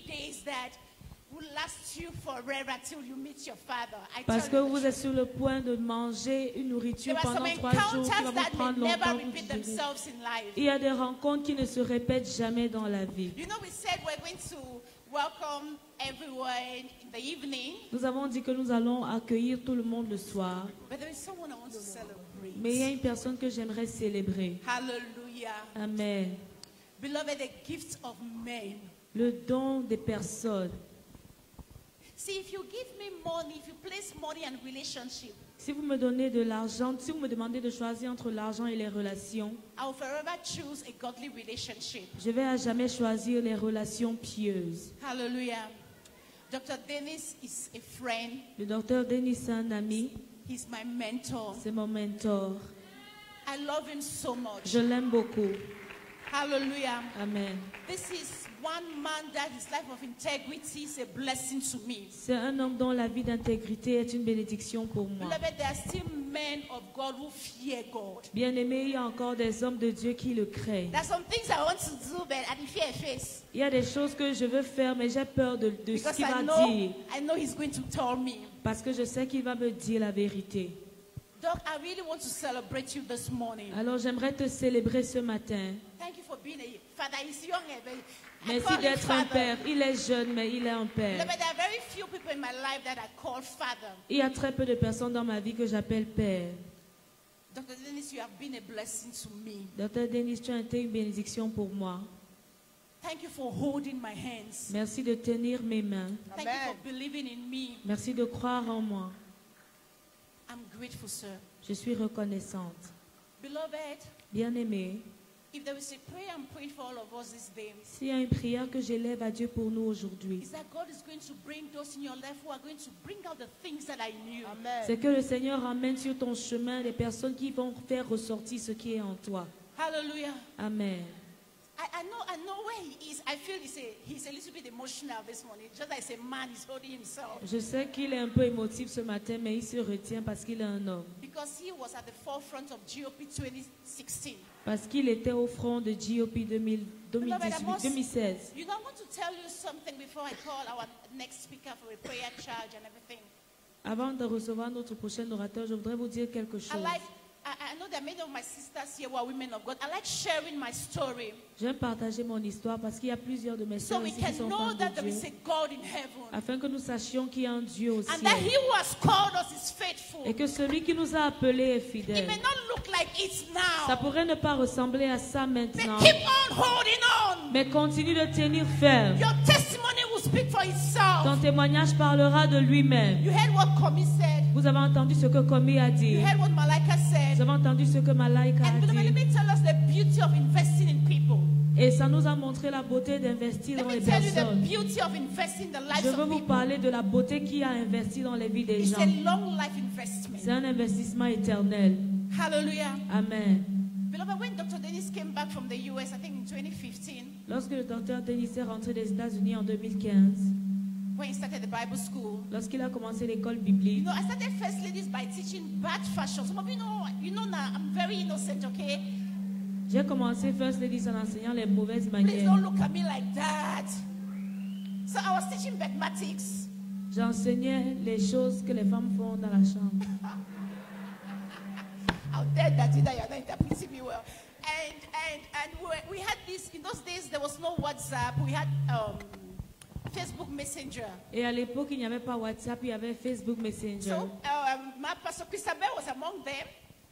days that will last you forever till you meet your father. Parce que vous êtes sur le point de manger une nourriture pendant 3 jours qui va vous prendre longtemps. Il y a des rencontres qui ne se répètent jamais dans la vie. You know, we said we're going to welcome everyone in the evening. Nous avons dit que nous allons accueillir tout le monde le soir. But there is someone I want to celebrate. Mais il y a une personne que j'aimerais célébrer. Hallelujah. Amen. Beloved, the gift of men. Le don des personnes. See, if you give me money, if you place money and relationship, si vous me donnez de l'argent, si vous me demandez de choisir entre l'argent et les relations, I will forever choose a godly relationship. Je vais à jamais choisir les relations pieuses. Hallelujah. Dr. Dennis is a friend. Le docteur Denis est un ami. He's my mentor. C'est mon mentor. I love him so much. Je l'aime beaucoup. Hallelujah. Amen. This is one man that his life of integrity is a blessing to me. C'est un homme dont la vie d'intégrité est une bénédiction pour moi. Beloved, there are still men of God who fear God. Bien-aimé, il y a encore des hommes de Dieu qui le craignent. There are some things I want to do, but I fear face. Il y a des choses que je veux faire, mais j'ai peur de ce qu'il va dire. I know he's going to tell me. Parce que je sais qu'il va me dire la vérité. Doc, I really want to celebrate you this morning. Alors j'aimerais te célébrer ce matin. Thank you for being a father. He's young, but merci d'être un père. Il est jeune, mais il est un père. But there are very few people in my life that I call father. Il y a très peu de personnes dans ma vie que j'appelle père. Dr. Dennis, you have been a blessing to me. Dr. Dennis, tu as été une bénédiction pour moi. Thank you for holding my hands. Merci de tenir mes mains. Thank you for believing in me. Merci de croire en moi. I'm grateful, sir. Je suis reconnaissante. Beloved, bien-aimé, if there is a prayer I'm praying for all of us this day, s'il y a une prière que j'élève à Dieu pour nous aujourd'hui, c'est que le Seigneur amène sur ton chemin des personnes qui vont faire ressortir ce qui est en toi. Hallelujah. Amen. I know where he is. I feel he's a little bit emotional this morning. Just like a man, he's holding himself. Je sais qu'il est un peu émotif ce matin, mais il se retient parce qu'il est un homme. Because he was at the forefront of GOP 2016. Parce qu'il était au front de GOP 2016. You know, I want to tell you something before I call our next speaker for a prayer charge and everything. Avant de recevoir notre prochain orateur, je voudrais vous dire quelque chose. I know that many of my sisters here were women of God. I like sharing my story. J'aime partager mon histoire parce qu'il y a plusieurs de mes sœurs ici qui sont femmes de Dieu. Afin que nous sachions qu'il y a un Dieu au ciel. Et que celui qui nous a appelés est fidèle. It may not look like it now. Ça pourrait ne pas ressembler à ça maintenant. But keep on holding on. Mais continue de tenir ferme. Your testimony will speak for itself. Ton témoignage parlera de lui-même. You heard what Komi said. Vous avez entendu ce que Komi a dit. You heard what Malaika said. Vous avez entendu ce que Malaika a dit. Let me tell us the beauty of investing in people. Et ça nous a montré la beauté d'investir dans les personnes. Je veux vous parler de la beauté qui a investi dans les vies des gens. C'est un investissement éternel. Hallelujah. Amen. Beloved, when Dr. Dennis came back from the US, I think in 2015. Lorsque le docteur Denis est rentré des États-Unis en 2015. When he started the Bible school. Lorsqu'il a commencé l'école biblique. You know, I started First Ladies by teaching bad fashion. Some of you know now I'm very innocent, okay? J'ai commencé First Ladies en enseignant les mauvaises manières. Please don't look at me like that. So I was teaching mathematics. J'enseignais les choses que les femmes font dans la chambre. How dare that you're not interpreting me well. And we had this, in those days there was no WhatsApp. We had Facebook Messenger. Et à l'époque, il n'y avait pas WhatsApp, il y avait Facebook Messenger. So my Pastor Christabel was among them.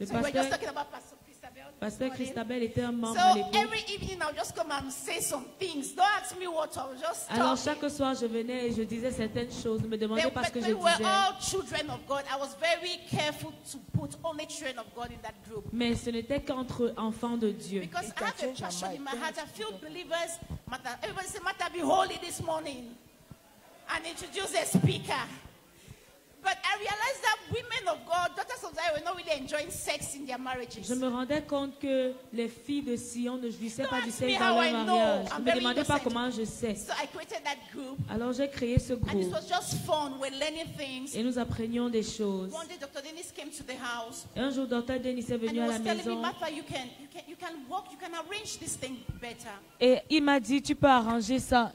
So we were just talking about Pastor Christabel. Pasteur Christabel était un membre à l'époque. So every evening I'll just come and say some things. Don't ask me what I was just talking. Alors chaque soir je venais et je disais certaines choses. Ne me demandez pas ce que je disais. We were all children of God. I was very careful to put only children of God in that group. Mais ce n'était qu'entre enfants de Dieu. Because I have a passion in my heart. I feel believers. Everybody say, Martha, be holy this morning. And introduce a speaker. But I realized that women of God, daughters of Zion, were not really enjoying sex in their marriages. Je me rendais compte que les filles de Sion ne jouissaient pas du sexe dans leur mariage. Ne me demandez pas comment je sais. So I created that group. Alors j'ai créé ce groupe. And it was just fun. We're learning things. Et nous apprenions des choses. One day, Dr. Dennis came to the house. Un jour, Dr. Dennis est venu à la maison. Martha, you can work, you can arrange this thing better. Et il m'a dit, tu peux arranger ça.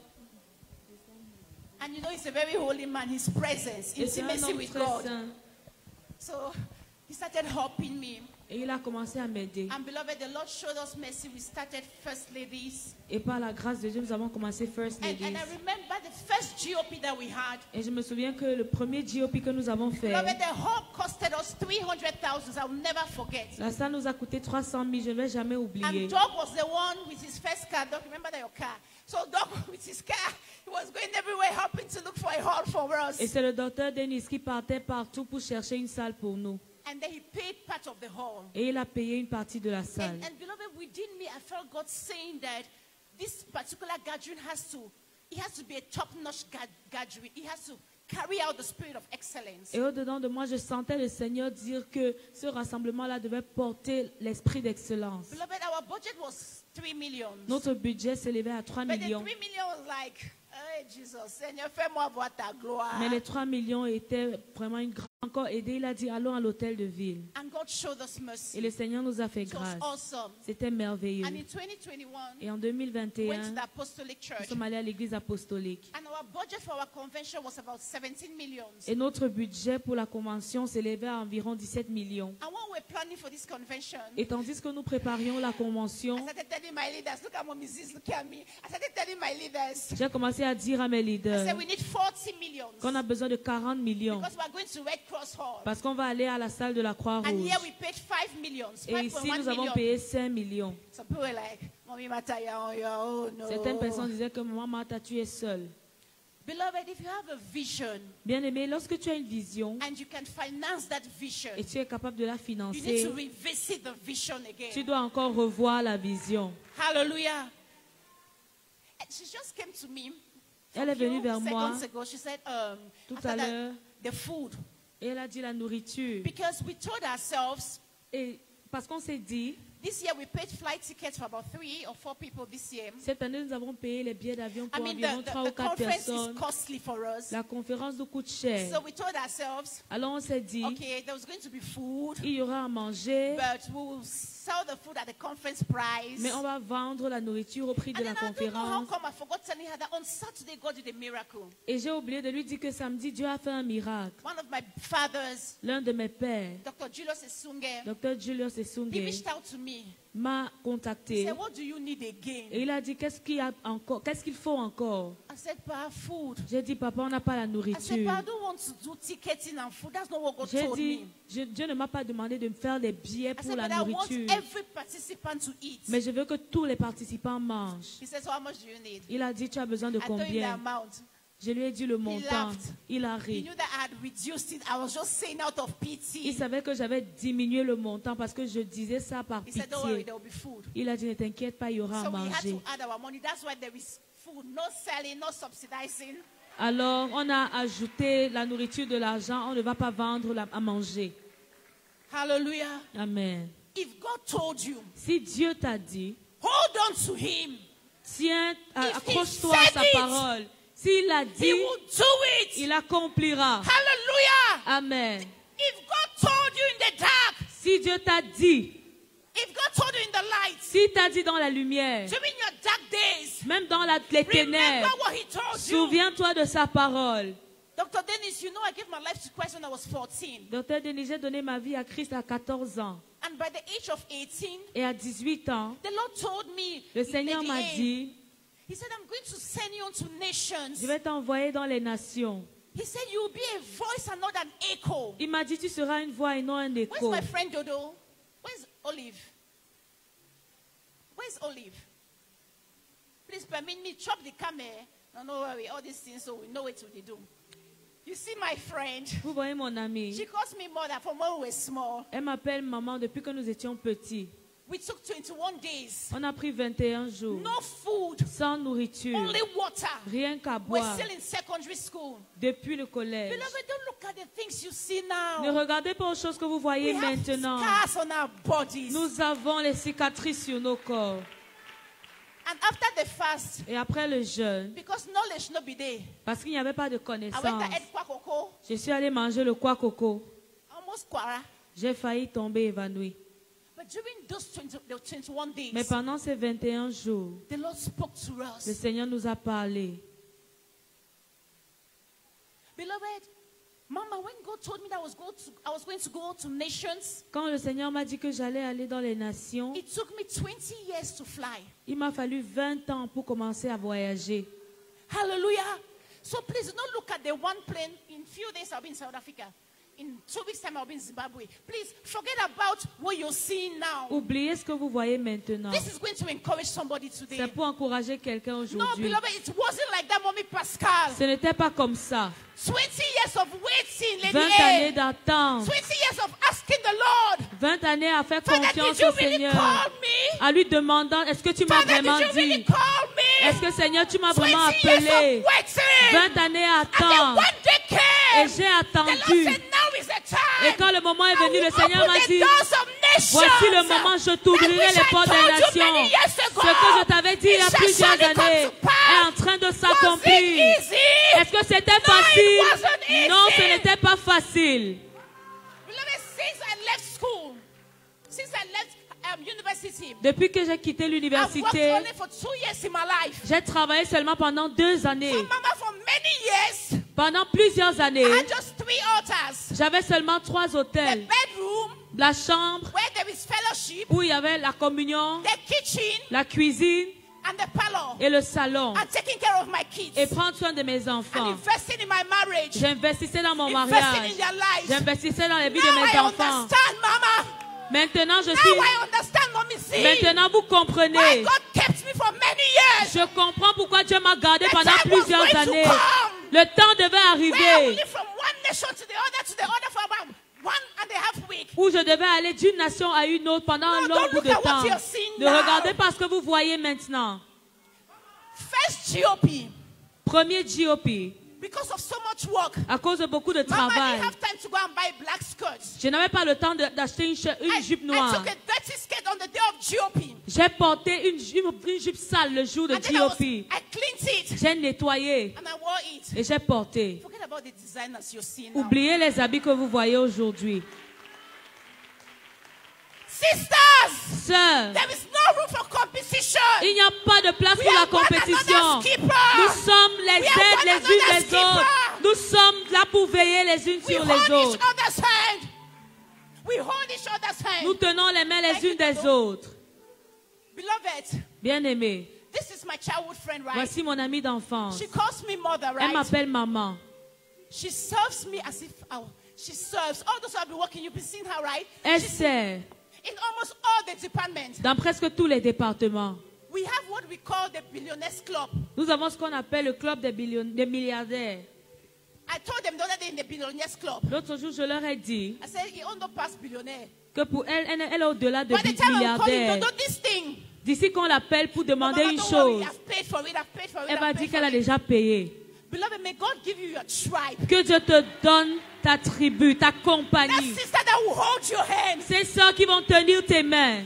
And you know, he's a very holy man. His presence, intimacy with God. So he started helping me. Et il a commencé à m'aider. And beloved, the Lord showed us mercy. We started First Ladies. Et par la grâce de Dieu, nous avons commencé First Ladies. And I remember the first GOP that we had. Et je me souviens que le premier GOP que nous avons fait. Beloved, the hall costed us 300,000. I will never forget. La salle nous a coûté 300 000. Je ne vais jamais oublier. And Doug was the one with his first car. Doug, remember that your car? So Doug with his car, he was going everywhere helping to look for a hall for us. Et c'est le docteur Dennis qui partait partout pour chercher une salle pour nous. And then he paid part of the hall. Et il a payé une partie de la salle. And beloved, within me, I felt God saying that this particular gathering has to be a top-notch gathering. It has to carry out the spirit of excellence. Et au-dedans de moi, je sentais le Seigneur dire que ce rassemblement-là devait porter l'esprit d'excellence. Beloved, our budget was 3 million. Notre budget s'élevait à 3 millions. But the 3 million was like, hey Jesus, Seigneur, fais-moi voir ta gloire. Mais les 3 millions étaient vraiment une grande. Encore aidé, il a dit allons à l'hôtel de ville. And God showed us mercy. Et le Seigneur nous a fait grâce. Awesome. C'était merveilleux. And in 2021, et en 2021, nous sommes allés à l'église apostolique. And our budget for our convention was about 17 million. Et notre budget pour la convention s'élevait à environ 17 millions. And when we were planning for this convention, et tandis que nous préparions la convention, j'ai commencé à dire à mes leaders qu'on a besoin de 40 millions. Parce qu'on va aller à la salle de la Croix-Rouge. Et ici, nous avons payé 5 millions. Certaines personnes disaient que Maman Martha, tu es seule. Bien-aimé, lorsque tu as une vision et tu es capable de la financer, tu dois encore revoir la vision. Hallelujah. Elle est venue vers moi tout à l'heure. Et elle a dit la nourriture. Et parce qu'on s'est dit, this year we paid flight tickets for about 3 or 4 people this year. Cette année, nous avons payé les billets d'avion pour environ 3 ou 4 personnes. Is costly for us. La conférence nous coûte cher. So we told ourselves, alors on s'est dit, okay, there was going to be food, il y aura à manger, but we'll sell the food at the conference price. Mais on va vendre la nourriture au prix de la conférence. Et j'ai oublié de lui dire que samedi, Dieu a fait un miracle. L'un de mes pères, Dr. Julius Essunge, m'a contacté. Et il a dit, qu'est-ce qu'il faut encore? J'ai dit, papa, on n'a pas la nourriture. J'ai dit, Dieu ne m'a pas demandé de me faire des billets pour la nourriture. Mais je veux que tous les participants mangent. Il a dit, tu as besoin de combien? Je lui ai dit le montant. Il a ri. Il savait que j'avais diminué le montant parce que je disais ça par pitié. Il a dit, ne t'inquiète pas, il y aura à manger. Alors, on a ajouté la nourriture de l'argent. On ne va pas vendre à manger. Hallelujah. Amen. If God told you, si Dieu t'a dit, hold on to him. Tiens, accroche-toi à sa parole. S'il l'a dit, il accomplira. Hallelujah. Amen. If God told you in the dark, si Dieu t'a dit, if God told you in the light, s'il t'a dit dans la lumière, during your dark days, même dans les ténèbres, souviens-toi de sa parole. Dr. Dennis, you know I gave my life to Christ when I was 14. Dr. Dennis, j'ai donné ma vie à Christ à 14 ans. And by the age of 18, et à 18 ans, the Lord told me, le Seigneur m'a dit, He said, I'm going to send you into nations. Je vais t'envoyer dans les nations. He said, you will be a voice and not an echo. Il m'a dit, tu seras une voix et non un écho. Where's my friend Dodo? Where's Olive? Where's Olive? Please permit me chop the camel. No worry, all these things, so we know what to do. You see my friend? Vous voyez mon amie? She calls me mother from when we were small. Elle m'appelle maman depuis que nous étions petits. We took 21 days. On a pris 21 jours. No food. Sans nourriture. Only water. Rien qu'à boire. We're still in secondary school. Depuis le collège. Beloved, don't look at the things you see now. Ne regardez pas aux choses que vous voyez maintenant. Have scars on our bodies. Nous avons les cicatrices sur nos corps. And after the fast, et après le jeûne, because knowledge no be there, parce qu'il n'y avait pas de connaissance, I went to eat kwakoko. Je suis allée manger le kwakoko. Almost kwara. J'ai failli tomber évanoui. Mais pendant ces 21 jours, the Lord spoke to us. Le Seigneur nous a parlé. Beloved, Mama, when God told me that I was going to go to nations, quand le Seigneur m'a dit que j'allais aller dans les nations, it took me 20 years to fly. Il m'a fallu 20 ans pour commencer à voyager. Hallelujah. So please don't look at the one plane. In few days I'll be in South Africa. In 2 weeks' time, I'll be in Zimbabwe. Please forget about what you're seeing now. Oubliez ce que vous voyez maintenant. This is going to encourage somebody today. C'est pour encourager quelqu'un aujourd'hui. No, beloved, it wasn't like that, Mommy Pascal. Ce n'était pas comme ça. 20 years of waiting, Lady 20 années d'attente. 20 years of asking the Lord. 20 années à faire Father, confiance au Seigneur. À lui demandant, est-ce que tu m'as vraiment dit? Est-ce que Seigneur, tu m'as vraiment appelé? 20 années à attendre. Et j'ai attendu. Et quand le moment est venu, le Seigneur m'a dit, voici le moment, je t'ouvrirai les portes des nations. Ce que je t'avais dit il y a plusieurs années est en train de s'accomplir. Est-ce que c'était facile? Non, ce n'était pas facile. Depuis que j'ai quitté l'université, j'ai travaillé seulement pendant 2 années. Pendant plusieurs années, j'avais seulement 3 hôtels. La chambre où il y avait la communion, la cuisine et le salon. Et prendre soin de mes enfants. J'investissais dans mon mariage. J'investissais dans la vie de mes enfants. Maintenant, maintenant, vous comprenez. Je comprends pourquoi Dieu m'a gardé pendant plusieurs années. Le temps devait arriver où je devais aller d'une nation à une autre pendant un long bout de temps. Ne regardez pas ce que vous voyez maintenant. Premier GOP. À cause de beaucoup de travail, je n'avais pas le temps d'acheter une jupe noire. J'ai porté une jupe sale le jour de GOP. J'ai nettoyé et j'ai porté. Oubliez les habits que vous voyez aujourd'hui. Sœurs, il n'y a pas de place pour la compétition. Nous sommes les aides les unes des autres. Nous sommes là pour veiller les unes sur les autres. Nous tenons les mains les unes des autres. Bien-aimés, voici mon amie d'enfance. Elle m'appelle maman. Elle sert dans presque tous les départements. Nous avons ce qu'on appelle le club des milliardaires. L'autre jour, je leur ai dit que pour elle, elle est au-delà de milliardaire. D'ici qu'on l'appelle pour demander une chose, elle va dire qu'elle a déjà payé. Que Dieu te donne ta tribu, ta compagnie. Ces sœurs qui vont tenir tes mains.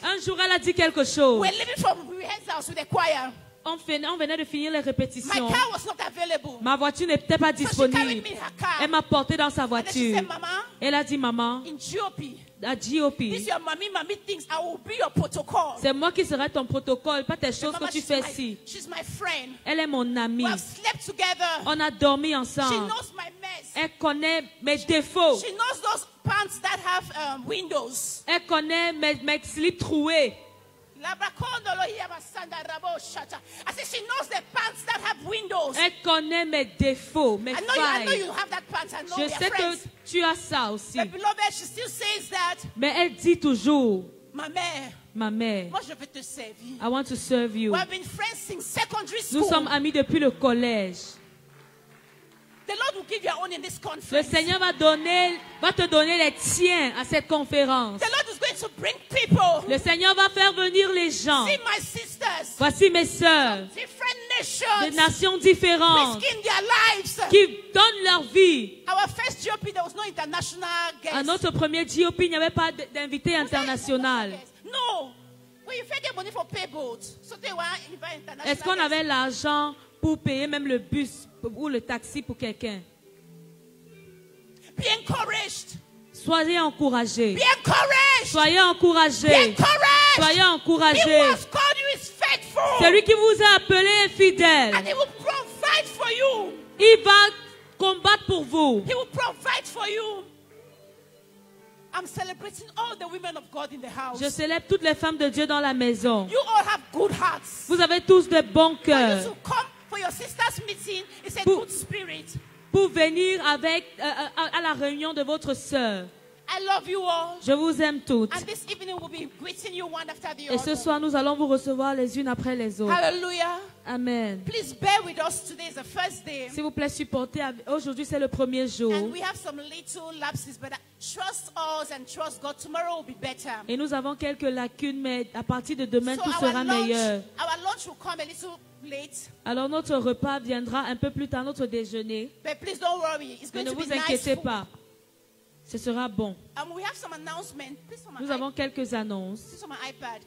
Un jour, elle a dit quelque chose. On venait de finir les répétitions. Ma voiture n'était pas disponible. Elle m'a porté dans sa voiture. Elle a dit, maman, à GOP, c'est moi qui serai ton protocole, pas tes choses que tu fais ici. Elle est mon amie. On a dormi ensemble. Elle connaît mes défauts. Elle connaît mes slips troués. Elle connaît mes défauts, mes failles. Je sais que tu as ça aussi. Mais elle dit toujours, ma mère, moi je veux te servir. I want to serve you. We have been friends since secondary school. Nous sommes amis depuis le collège. The Lord will give your own in this conference. Le Seigneur va te donner les tiens à cette conférence. The Lord is going to bring people. Le Seigneur va faire venir les gens. See my sisters. Voici mes sœurs. Different nations. De nations différentes. Risking their lives. Qui donnent leur vie. Our first GOP, there was no international guest. À notre premier GOP, il n'y avait pas d'invité international. No. Well, you paid money for pay boats. So they were international. Est-ce qu'on avait l'argent pour payer même le bus ou le taxi pour quelqu'un? Be encouraged. Soyez encouragés. Be encouraged. Soyez encouragés. Be encouraged. Soyez encouragés. He who has called you is faithful. Celui qui vous a appelé est fidèle. And he will provide for you. Il va combattre pour vous. He will provide for you. I'm celebrating all the women of God in the house. Je célèbre toutes les femmes de Dieu dans la maison. You all have good hearts. Vous avez tous de bons cœurs. For you to come for your sister's meeting, it's a good spirit. Pour venir avec à la réunion de votre sœur. I love you all. Je vous aime toutes. And this evening we'll be greeting you one after the Et ce soir, nous allons vous recevoir les unes après les autres. Hallelujah. Amen. Please bear with us. Today is the first day. S'il vous plaît, supportez. Aujourd'hui, c'est le premier jour. And we have some little lapses, but trust us and trust God. Tomorrow will be better. Et nous avons quelques lacunes, mais à partir de demain, tout sera meilleur. Our lunch will come a little late. Alors notre repas viendra un peu plus tard, notre déjeuner. But please don't worry. It's going Mais ne to be vous inquiétez nice pas. Ce sera bon. We have some announcements. Nous avons quelques annonces. This is on my iPad.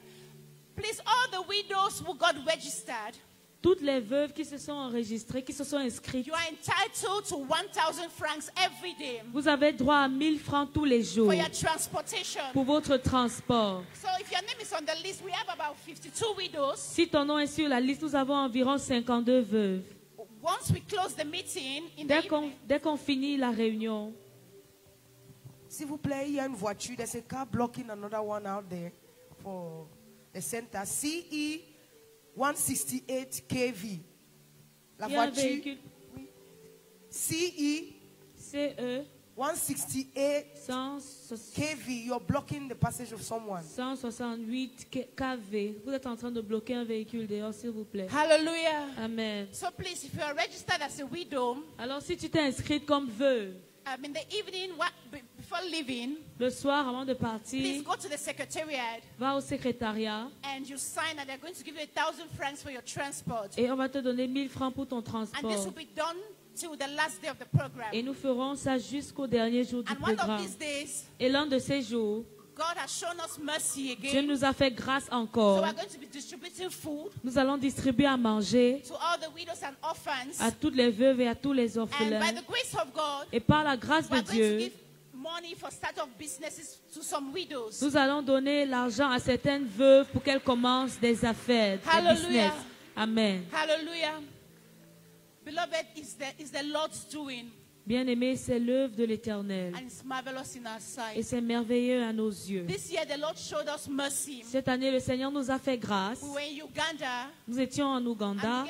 Please, all the widows who got registered. Toutes les veuves qui se sont enregistrées, qui se sont inscrites. You are entitled to 1,000 francs every day. Vous avez droit à 1000 francs tous les jours. For your transportation. Pour votre transport. So if your name is on the list, we have about 52 widows. Si ton nom est sur la liste, nous avons environ 52 veuves. Once we close the meeting, dès qu'on finit la réunion. S'il vous plaît, il y a une voiture. There's a car blocking another one out there for the center. CE 168 kV. La voiture. Oui. CE 168 kV. You're blocking the passage of someone. 168 kV. Vous êtes en train de bloquer un véhicule dehors, s'il vous plaît. Hallelujah. Amen. So please, if you are registered as a widow. Alors si tu t'es inscrite comme veuve. In the evening, before leaving, le soir, avant de partir, please go to the secretariat. Va au secrétariat. And you sign, and they're going to give you 1,000 francs for your transport. Et on va te donner 1000 francs pour ton transport. And this will be done till the last day of the program. Et nous ferons ça jusqu'au dernier jour du programme. One of these days, et l'un de ces jours, God has shown us mercy again. Dieu nous a fait grâce encore. So we're going to be distributing food nous allons distribuer à manger to all the widows and orphans. À toutes les veuves et à tous les orphelins. And by the grace of God, et par la grâce de Dieu, for start-up businesses to some widows. Nous allons donner l'argent à certaines veuves pour qu'elles commencent des affaires, des business. Amen. Hallelujah. Beloved, is the Lord's doing. Bien-aimé, c'est l'œuvre de l'Éternel. Et c'est merveilleux à nos yeux. Cette année, le Seigneur nous a fait grâce. Nous étions en Ouganda.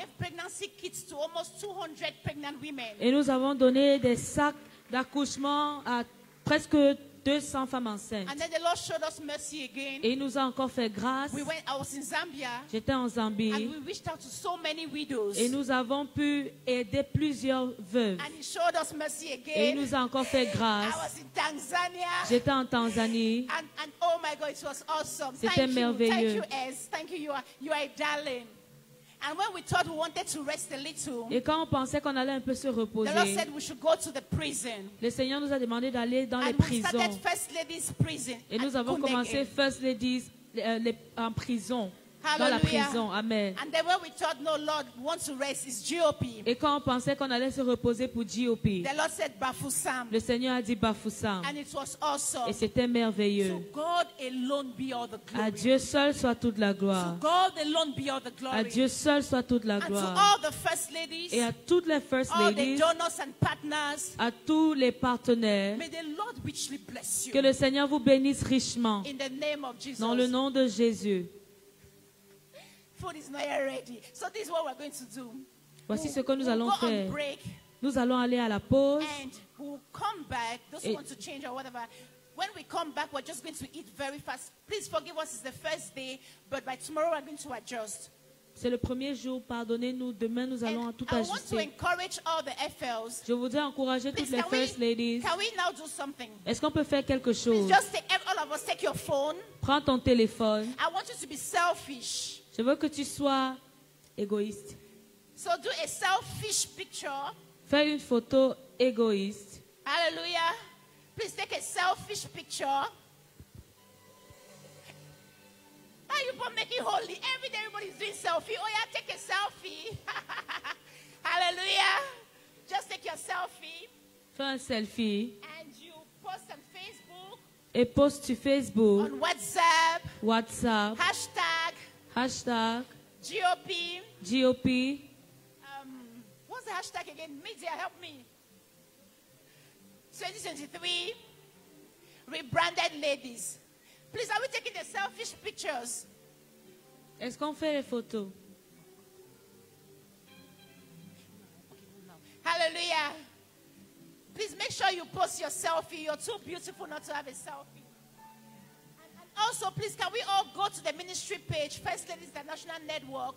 Et nous avons donné des sacs d'accouchement à presque 200 femmes enceintes. Et il nous a encore fait grâce. J'étais en Zambie. Et nous avons pu aider plusieurs veuves. Et il nous a encore fait grâce. J'étais en Tanzanie. C'était merveilleux. And when we thought we wanted to rest a little, et quand on pensait qu'on allait un peu se reposer, the Lord said we should go to the prison. Le Seigneur nous a demandé d'aller dans les prisons. First Ladies Prison et nous avons commencé First Ladies en prison. Dans la prison. Amen. And then when we thought, no, Lord, we want to rest, it's GOP. Et quand on pensait qu'on allait se reposer pour GOP, the Lord said, Bafoussam. Le Seigneur a dit Bafoussam. And it was awesome. Et c'était merveilleux. So God alone be all the glory. À Dieu seul soit toute la gloire. So God alone be all the glory. À Dieu seul soit toute la gloire. And to all the first ladies, et à toutes les First Ladies, all the donors and partners, à tous les partenaires, may the Lord richly bless you. Que le Seigneur vous bénisse richement. In the name of Jesus. Dans le nom de Jésus. Food is not yet ready. So this is what we're going to do. Voici ce que nous allons faire. Nous allons aller à la pause. And we'll come back. Those who want to change or whatever. When we come back, we're just going to eat very fast. Please forgive us. It's the first day, but by tomorrow we're going to adjust. C'est le premier jour. Pardonnez-nous. Demain nous allons tout ajuster. I want to encourage all the FLs. Je voudrais encourager toutes les First Ladies. Can we now do something? Est-ce qu'on peut faire quelque chose? Just all of us take your phone. Prends ton téléphone. I want you to be selfish. Je veux que tu sois égoïste. So do a selfish picture. Fais une photo égoïste. Hallelujah. Please take a selfish picture. Are you making holy? Every day everybody's doing selfie. Oh yeah, take a selfie. Hallelujah. Just take your selfie. Fais un selfie. And you post on Facebook. Et poste sur Facebook. On WhatsApp. WhatsApp. Hashtag. Hashtag. GOP. GOP. What's the hashtag again? Media, help me. 2023, rebranded ladies. Please, are we taking the selfish pictures? Est-ce qu'on fait les photos? Hallelujah. Please make sure you post your selfie. You're too beautiful not to have a selfie. And also, please, can we all go to the ministry page, First Ladies International Network?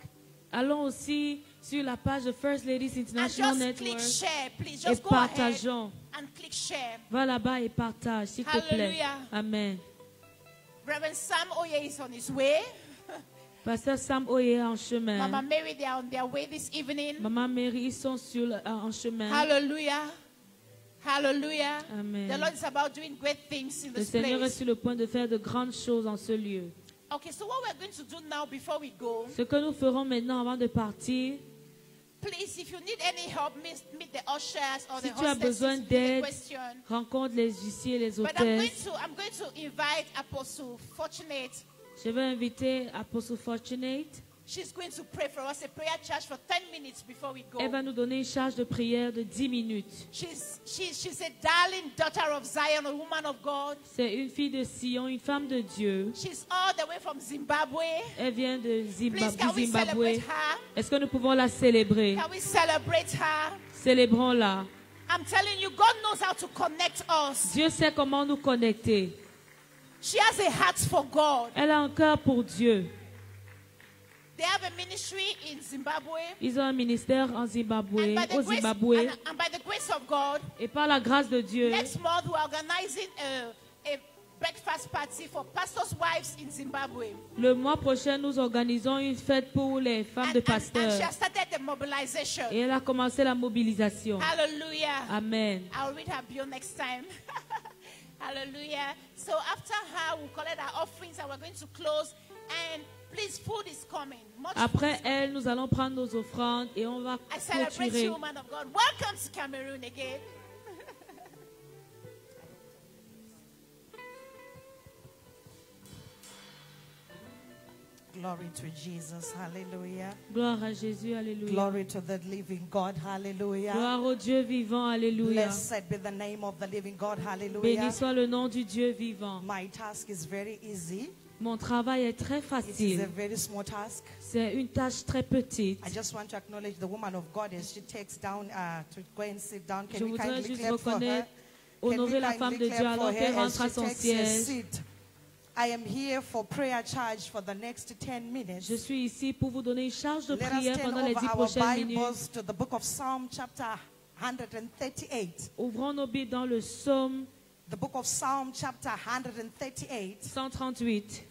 Allons aussi sur la page de First Ladies International Network. Click share, please. Et just go partageons. Ahead and click share. Va là-bas et partage, s'il te plaît. Amen. Reverend Sam Oye is on his way. Pasteur Sam Oye est en chemin. Mama Mary, they are on their way this evening. Maman Mary, ils sont en chemin. Hallelujah. Hallelujah. Amen. The Lord is about doing great things in this place. Le Seigneur est sur le point de faire de grandes choses en ce lieu. Okay, so what we're going to do now before we go. Ce que nous ferons maintenant avant de partir. Please, if you need any help, meet the ushers or si the tu as besoin d'aide, rencontre les huissiers et les hôtesses. I'm going to invite Apostle Fortunate. Je vais inviter Apostle Fortunate. She's going to pray for us a prayer charge for 10 minutes before we go. Elle va nous donner une charge de prière de 10 minutes. She's a darling daughter of Zion, a woman of God. C'est une fille de Sion, une femme de Dieu. She's all the way from Zimbabwe. Elle vient de Zimbabwe. Est-ce que nous pouvons la célébrer? Can we celebrate her? Célébrons-la. I'm telling you, God knows how to connect us. Dieu sait comment nous connecter. She has a heart for God. Elle a un cœur pour Dieu. They have a ministry in Zimbabwe. Ils ont un ministère en Zimbabwe, au Zimbabwe. And by the grace of God, et par la grâce de Dieu, next month we are organizing a breakfast party for pastors' wives in Zimbabwe. Le mois prochain, nous organisons une fête pour les femmes de pasteurs. And she has started the mobilization. Et elle a commencé la mobilisation. Hallelujah. Amen. I'll read her bio next time. Hallelujah. So after her, we'll collect our offerings and we're going to close. And please, food is coming. Après elle, nous allons prendre nos offrandes et on va clôturer. I celebrate you, man of God. Welcome to Cameroon again. Glory to Jesus, hallelujah. Gloire à Jésus, alléluia. Glory to the living God, hallelujah. Gloire au Dieu vivant, alléluia. Blessed be the name of the living God, hallelujah. Béni soit le nom du Dieu vivant. My task is very easy. Mon travail est très facile. It is a very small task. C'est une tâche très petite. I just want to acknowledge the woman of God as she takes down to go and sit down. Je voudrais juste reconnaître, honorer la femme de Dieu alors qu'elle rentre à son siège. I am here for prayer charge for the next 10 minutes. Je suis ici pour vous donner une charge de prière pendant les 10 prochaines minutes. To the book of Psalm chapter 138. Ouvrons nos Bibles dans le Psaume. The book of Psalm chapter 138. 138.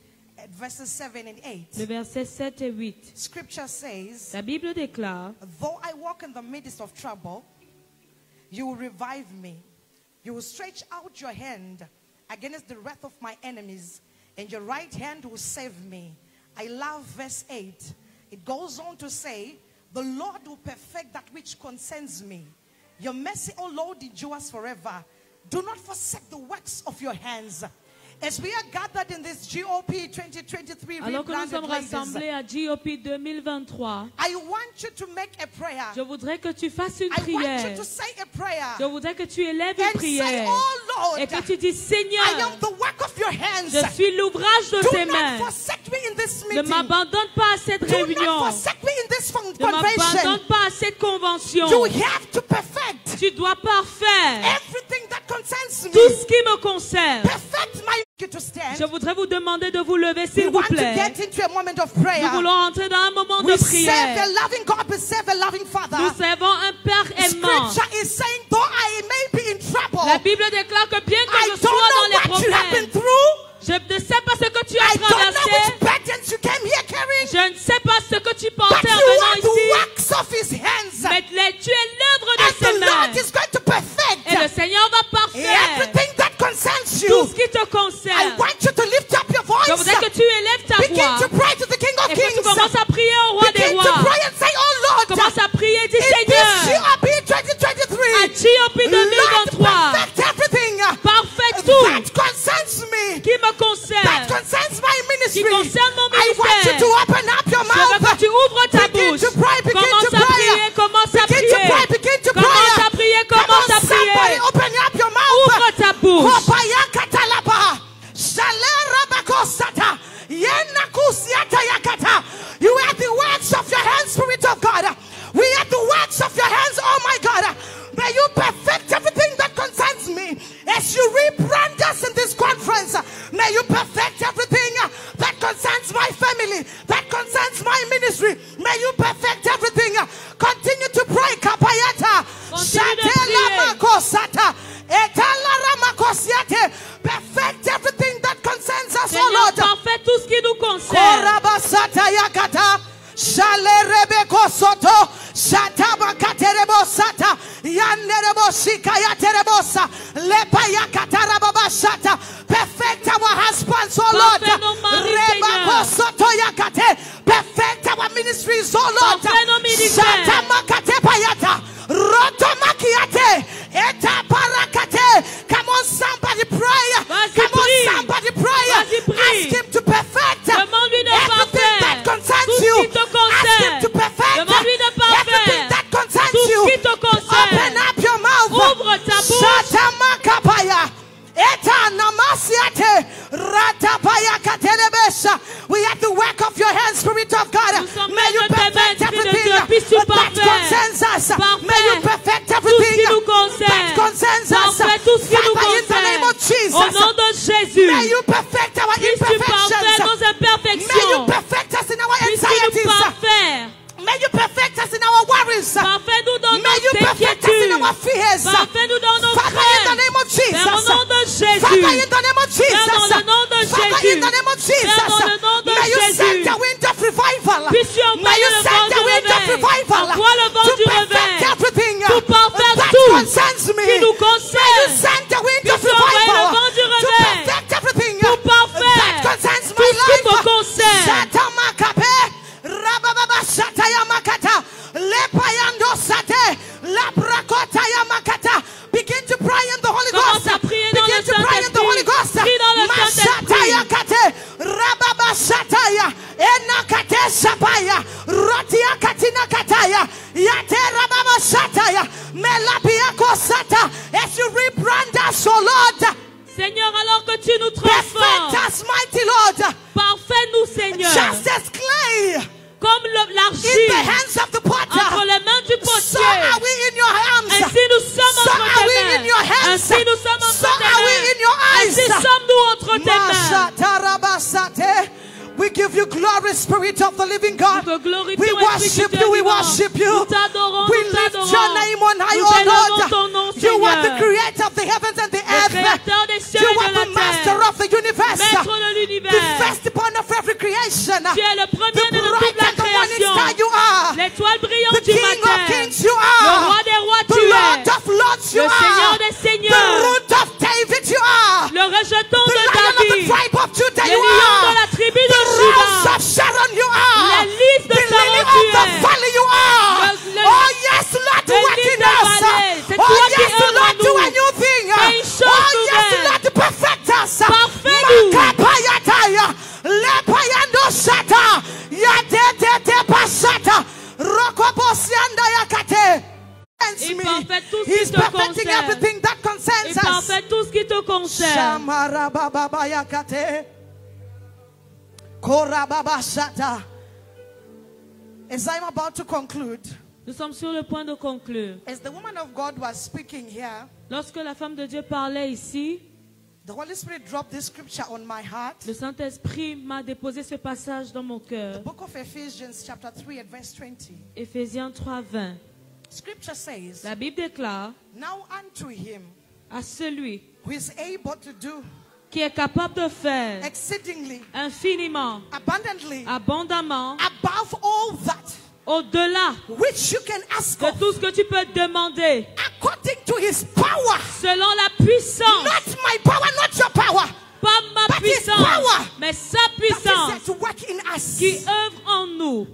Verses 7 and 8. Le verset 7 et 8. Scripture says, la Bible déclare, though I walk in the midst of trouble, you will revive me. You will stretch out your hand against the wrath of my enemies, and your right hand will save me. I love verse 8. It goes on to say, the Lord will perfect that which concerns me. Your mercy, O Lord, endures forever. Do not forsake the works of your hands. As we are gathered in this GOP 2023 alors que nous sommes rassemblés à GOP 2023, I want you to make a prayer. Je voudrais que tu fasses une prière. I want you to say a prayer. Je voudrais que tu élèves une prière. Say, oh Lord, et que tu dis, Seigneur, I am the work of your hands. Je suis l'ouvrage de tes mains. Do not forsake me in this meeting. Ne m'abandonne pas à cette réunion. Do not forsake me in this ne m'abandonne pas à cette convention. You have to perfect. Tu dois parfaire everything that concerns me. Tout ce qui me concerne. Perfect my Je voudrais vous demander de vous lever, s'il vous plaît. Nous voulons entrer dans un moment de prière. Nous servons un Père aimant. La Bible déclare que bien que je sois dans les problèmes, je ne sais pas ce que tu as traversé. Je ne sais pas ce que tu pensais en venant ici. Mais tu es l'œuvre de ses mains. Et le Seigneur va parfaire tout ce qui te concerne. Je voudrais que tu élèves ta voix et que tu commences à prier au roi des rois. Commence à prier, dis Seigneur, à GOP 2023, parfait tout qui me concerne, qui concerne mon ministère. Je veux que tu ouvres ta bouche. Commence à prier, commence à prier. We are the works of your hands, oh my God. May you perfect everything that concerns me. As you rebrand us in this conference, may you perfect everything that concerns my family, that concerns my ministry. May you perfect everything. Continue to pray. Kapayata. Shatela makosata. Etala ramakosiate. Perfect everything that concerns us, oh Lord. Parfait tout ce qui nous concerne. Korabasata yakata. Shale rebeko soto. Shataba katerebo sata. Yanerebo shikaya terebosa. Lepa yakatara baba shata. Perfect our husbands, oh Lord. Rebako soto yakate. Perfect our ministries, oh Lord. Shata makate payata. Roto makiate. Eta parakate. Come on, somebody pray. Come on, somebody pray. Ask him to perfect everything that concerns you. Ask him to perfect everything that concerns you. Open up your mouth. Shata makapaya. Eta namasiate. Ratapaya katelebesha. We have the work of your hands, Spirit of God. May you perfect everything that concerns us. May you perfect everything that concerns us. Father, in the name of Jesus. Au nom de Jésus. May you perfect our imperfections. May you perfect us in our anxieties. May you perfect us in our worries. May you perfect us in our fears. Father, in the name of Jesus. Father, in the name of Jesus. Father, in the name of Jesus. May you send the wind of revival. May you send the wind of revival to perfect everything that concerns me. May you send the wind of revival to perfect everything that concerns my life. Shatamakape, Rababa Shataya Makata, Lepayando Sate, Labrakota Yamakata. Begin to pray in the Holy Ghost. Begin to pray in the Holy Ghost. Mashataya Kate, Rababa Shataya, Enakate Shapaya, Rotia Katina Kataya, Yate Rababa Shataya, Melapiako Sata. As you rebrand us, oh Lord. Seigneur, alors que tu nous transformes, perfect us, mighty Lord. Parfait-nous, Seigneur. Just as clay. Comme l'argile entre les mains du potier. So are we in your hands. Ainsi nous sommes so entre tes mains. In your hands. Ainsi nous sommes entre so tes mains. Are we in your eyes. Ainsi sommes-nous entre tes mains. We give you glory, Spirit of the living God. We worship you, we worship you. We lift your name on high, oh Lord. You are the creator of the heavens and the earth. You are the master of the universe. The firstborn of every creation. Tu es le premier de toute la création. L'étoile brillante du matin. The King of kings you are. Le roi des rois tu es. The Lord of lords you are. Le Seigneur des seigneurs. The root of David you are. Le rejeton de David. Le lion de la tribu de Juda. Of Sharon you are. La lys de Sharon tu es. The valley you are. Oh yes, Lord, to work in us. Oh yes, Lord, do a new thing. Oh yes, Lord, to perfect us. Parfait-nous. Makapayataya. Lepayando shata. Yadete pasata. Rokobosianda yakate. He's perfecting everything that concerns us. Il parfait tout ce qui te concerne. Shamara baba yakate. Korababa shata. As I'm about to conclude, nous sommes sur le point de conclure. As the woman of God was speaking here, lorsque la femme de Dieu parlait ici, the Holy Spirit dropped this scripture on my heart. Le Saint-Esprit m'a déposé ce passage dans mon cœur. The book of Ephesians chapter 3 at verse 20. Éphésiens 3:20. Scripture says, la Bible déclare, now unto him à celui who is able to do qui est capable de faire exceedingly, infiniment, abundantly, abondamment, above all that, au-delà which you can ask de tout ce que tu peux demander, according to his power, selon la puissance, not my power, not your power, pas ma puissance, mais sa puissance qui œuvre en nous.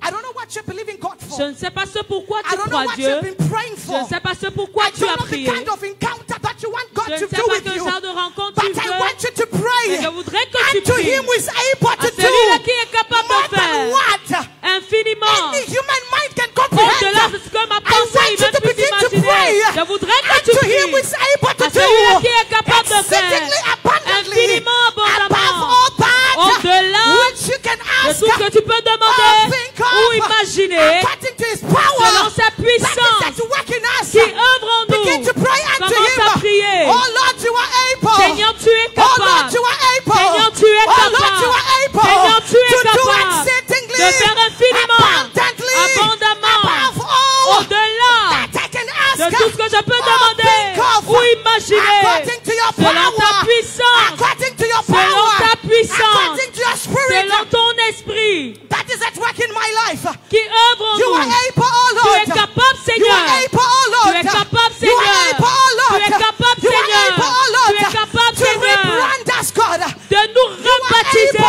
Je ne sais pas ce pourquoi tu crois Dieu. Je ne sais pas ce pourquoi tu as prié. Je ne sais pas quel genre de rencontre tu veux. Mais je voudrais que tu pries à celui qui est capable de faire infiniment au-delà de ce que ma pensée humaine peut imaginer. Je voudrais que tu pries à celui qui est capable de faire infiniment abondamment au-delà de tout ce que tu peux demander ou imaginer selon sa puissance qui œuvre en nous. Commence à prier. Seigneur, tu es capable. Seigneur, tu es capable. Seigneur, tu es capable de faire infiniment, abondamment, au-delà de tout ce que je peux demander ou imaginer, selon ta puissance, selon ta puissance, selon ton esprit qui œuvre en nous. Tu es capable, Seigneur. Tu es capable, Seigneur. Tu es capable, Seigneur. Tu es capable, Seigneur, de nous rebaptiser. Tu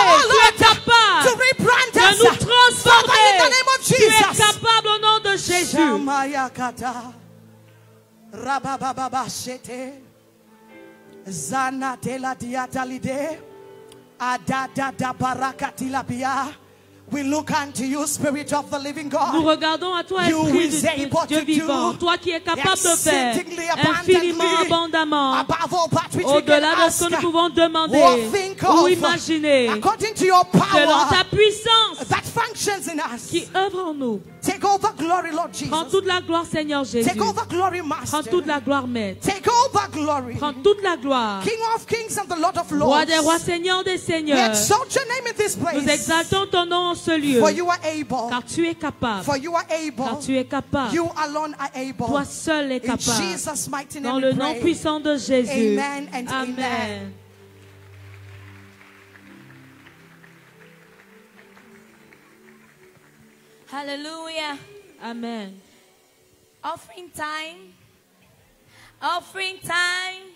es capable de nous transformer. Tu es capable au nom de Jésus. We look unto you, Spirit of the living God. Nous regardons à toi, Esprit de Dieu vivant, toi qui es capable de faire infiniment abondamment, au-delà de ce que nous pouvons demander ou imaginer, selon ta puissance qui œuvre en nous. Take over glory, Lord Jesus. Prends toute la gloire, Seigneur Jésus. Take over glory, Master. Prends toute la gloire, Maître. Take over glory. Prends toute la gloire. King of kings and the Lord of lords. Roi des rois, Seigneur des seigneurs. We exalt your name in this place. Nous exaltons ton nom en ce lieu. For you are able. Car tu es capable. For you are able. Car tu es capable. You alone are able. Toi seul es capable. In Jesus' mighty name dans le nom puissant de Jésus. Amen and amen. Hallelujah. Amen. Offering time. Offering time.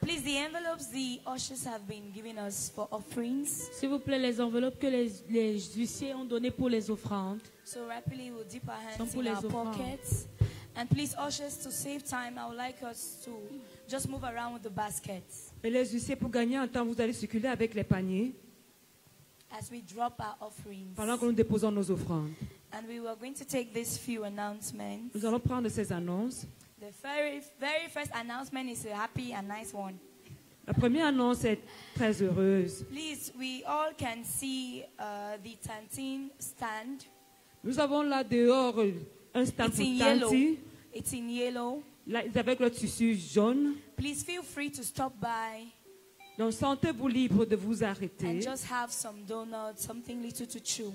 Please, the envelopes the ushers have been giving us for offerings. S'il vous plaît, les enveloppes que les huissiers ont données pour les offrandes. So rapidly we'll dip our hands in our pockets. And please, ushers, to save time, I would like us to just move around with the baskets. Et les huissiers, pour gagner un temps, vous allez circuler avec les paniers. As we drop our offerings. Pendant que nous déposons nos offrandes. And we were going to take these few announcements. Nous allons prendre ces annonces. The very first announcement is a happy and nice one. La première annonce est très heureuse. Please, we all can see the Tantine stand. Nous avons là dehors un stand pour Tanti. It's in yellow. Là, avec le tissu jaune. Please feel free to stop by. Donc, sentez-vous libre de vous arrêter. And just have some donuts, something little to chew.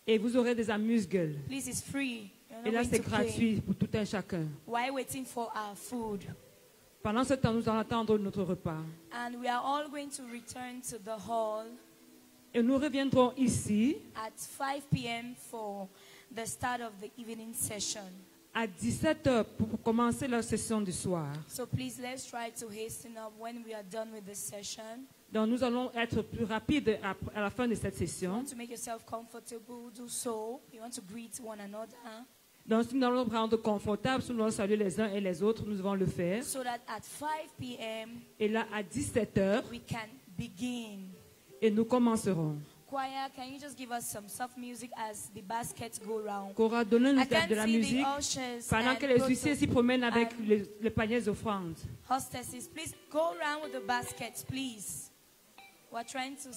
Et vous aurez des amuse-gueules. Please, it's free. Et là, c'est gratuit pour tout un chacun. While waiting for our food. Pendant ce temps, nous allons attendre notre repas. And we are all going to return to the hall. Et nous reviendrons ici. At 5 p.m. for the start of the evening session. À 17h pour commencer la session du soir. So please, let's try to hasten up when we are done with this session. Donc nous allons être plus rapides à la fin de cette session. You want to make yourself comfortable, do so. You want to greet one another. Donc si nous allons nous rendre confortables, si nous allons saluer les uns et les autres, nous allons le faire. So that at 5 p.m. Et là à 17h, we can begin. Et nous commencerons. Choir, can you just give us some soft music as the baskets go round? Cora, donnez-nous de la musique pendant que les huissiers s'y promènent avec les paniers d'offrandes. Hostesses, please go around with the baskets, please. We're trying to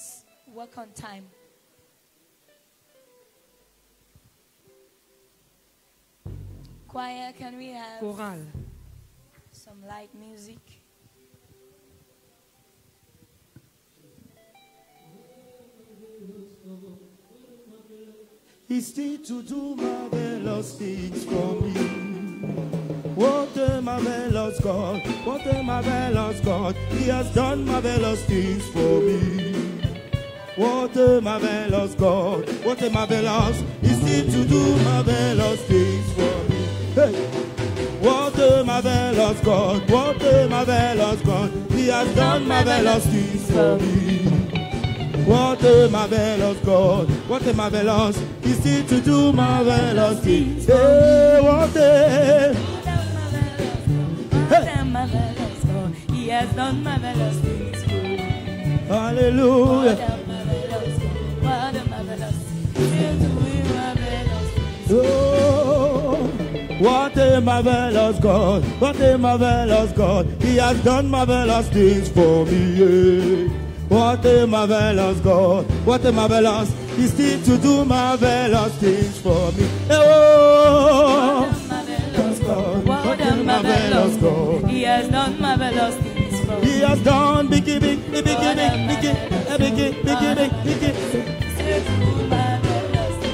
work on time. Choir, can we have Chorale. Some light music? He's still to do marvelous things for me. What a marvelous God, what a marvelous God. He has done marvelous things for me. What a marvelous God, what a marvelous. He's still to do marvelous things for me. Hey. What a marvelous God, what a marvelous God. He has done marvelous things for me. What a marvelous God, what a marvelous, He's still to do marvelous things. Hey, what a marvelous God, He has done marvelous things for me. Hallelujah. What a marvelous, still doing marvelous things. Oh, what a marvelous God, what a marvelous God, He has done marvelous things for me. Yeah. What a marvelous God, what a marvelous, He's still to do marvelous things for me. Oh, done. Biggie, big, biggie, big, biggie, biggie, biggie, biggie.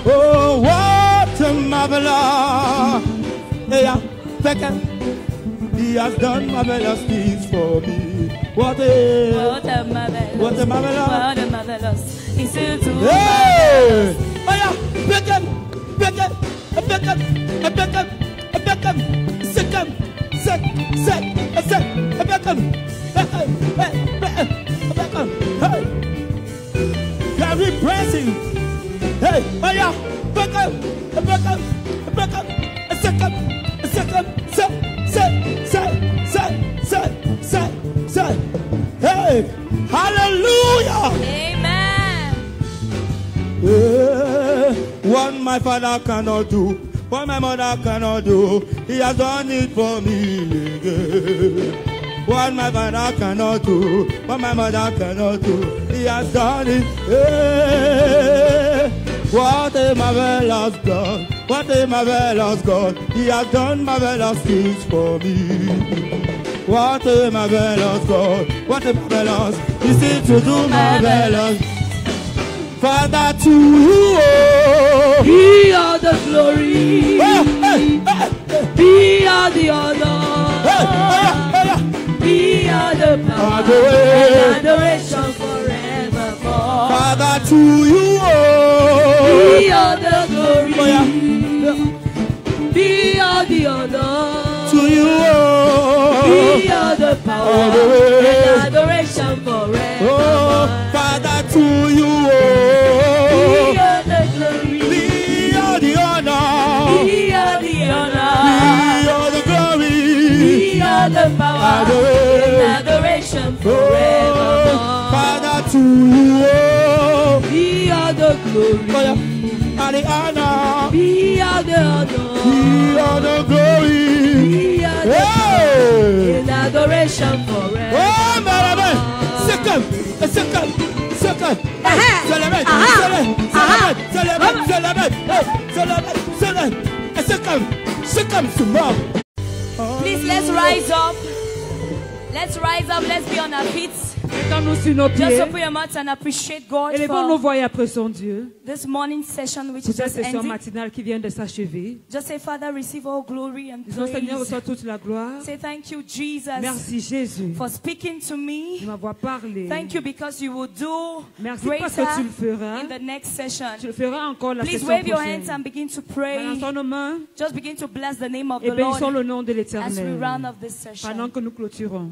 Oh, what a marvelous. Yeah, second. He has done marvelous things for me. What a marvelous. What a marvelous. What a marvelous. He's still too marvelous. Oh yeah, Beckham, Beckham, Beckham, Beckham, Beckham, second, Beckham, Beckham, hey. Can we praise him? Hey, oh yeah, Beckham, Beckham, Beckham, second, say, hey, hallelujah. Amen. What my father cannot do, what my mother cannot do, he has done it for me. What my father cannot do, what my mother cannot do, he has done it. What a marvelous God, what a marvelous God, he has done marvelous things for me. What a marvelous God, what a marvelous, he seems to do marvelous. Father, to you, oh, be all the glory, be all the honor, be all the power and adoration forevermore. Father, to you, oh, be all the glory, be all the honor. To you, oh, be all the power and adoration forever. Oh, Father, to you, oh, be all the glory, be all the honor, be all the honor, be all the glory, be all the power and adoration forever. Oh, Father, to you, oh, be all the glory, and the honor, be all the honor, be all the glory. In adoration forever. Oh, man, second. Celebrate. Second. Please, let's rise up. Let's rise up. Let's be on our feet. Just open your mouth and appreciate God for this morning session which is just ending. Just say, Father, receive all glory and praise. Say thank you, Jesus. Merci Jésus for speaking to me. de m'avoir parlé. Thank you because you will do Merci parce que tu le feras. in the next session. Tu le feras encore la Please session wave your prochaine. hands and begin to pray. Balançons nos mains Just begin to bless the name of et the bénissons le Lord nom de as we l'Éternel round up this session. pendant que nous clôturons.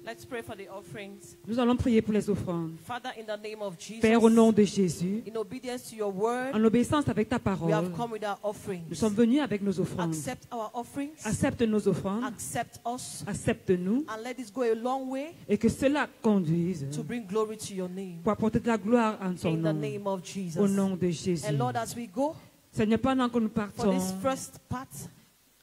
Let's pray for the offerings. Nous allons prier pour les offrandes. Father, in the name of Jesus, Père, au nom de Jésus, in obedience to your word, en obéissance avec ta we parole, have come with our offerings. nous sommes venus avec nos offrandes. Accept our offerings. Accepte nos offrandes, Accept us. accepte-nous, And let this go a long way et que cela conduise to bring glory to your name. pour apporter de la gloire en son In the nom. name of Jesus. Au nom de Jésus. And Lord, as we go Seigneur, pendant que nous for partons, this first part,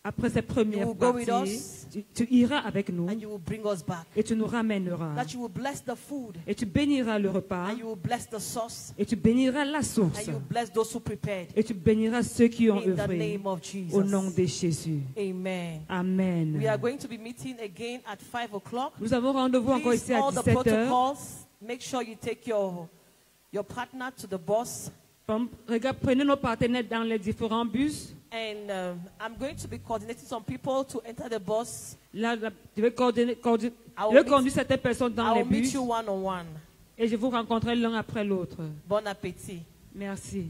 après cette première you will go with partie, us tu iras avec nous and you will bring us back. et tu nous ramèneras. That you will bless the food Et tu béniras le repas and you will bless the sauce et tu béniras la source and you will bless those who prepared. et tu béniras ceux qui ont In the œuvré name of au nom Jesus. de Jésus. Amen. Amen. We are going to be meeting again at 5 o'clock. Nous avons rendez-vous encore Please, ici à all the 17h. protocols, make sure you take your partner to the bus. Prenez nos partenaires dans les différents bus. And I'm going to be coordinating some people to enter the bus. Là, je vais conduire certaines personnes dans I les will meet bus you one-on-one. et je vous rencontrerai l'un après l'autre. Bon appétit. Merci.